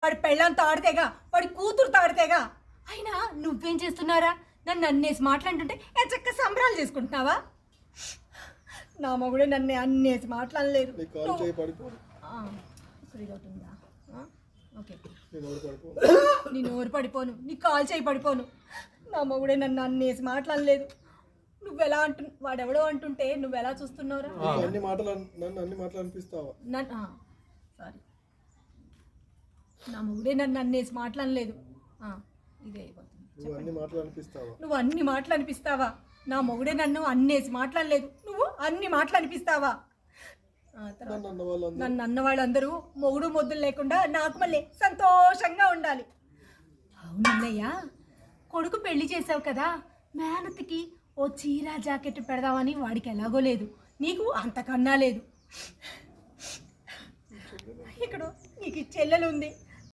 వాడి పెళ్ళంతా ఆడితేగా, వాడి కూతురు తాడితేగా. అయినా నువ్వేం చేస్తున్నారా? నన్ను అన్నేసి మాట్లాడుతుంటే చక్క సంబరాలు చేసుకుంటున్నావా? నా మగుడే నన్ను అన్నేసి మాట్లాడలేదు. ఓకే, నేను ఎవరు పడిపోను, నీ కాల్ చేయి పడిపోను. నా మగుడే నన్ను అన్నేసి మాట్లాడలేదు. నువ్వెలా వాడెవడో అంటుంటే నువ్వెలా చూస్తున్నావురా? సారీ, నా మొగుడే నన్ను అన్నేసి మాట్లాడలేదు. ఇదే అయిపోతుంది. నువ్వు అన్ని మాటలు అనిపిస్తావా? నా మొగుడే నన్ను అన్నేసి మాట్లాడలేదు, నువ్వు అన్ని మాటలు అనిపిస్తావా? నన్ను అన్న వాళ్ళందరూ మొగుడు మొద్దులు లేకుండా నాకు మళ్ళీ సంతోషంగా ఉండాలి. అవునన్నయ్య, కొడుకు పెళ్లి చేసావు కదా, మేనత్కి ఓ చీర జాకెట్ పెడదామని వాడికి ఎలాగో లేదు, నీకు అంతకన్నా లేదు. ఇక్కడ నీకు చెల్లెలు ఉంది,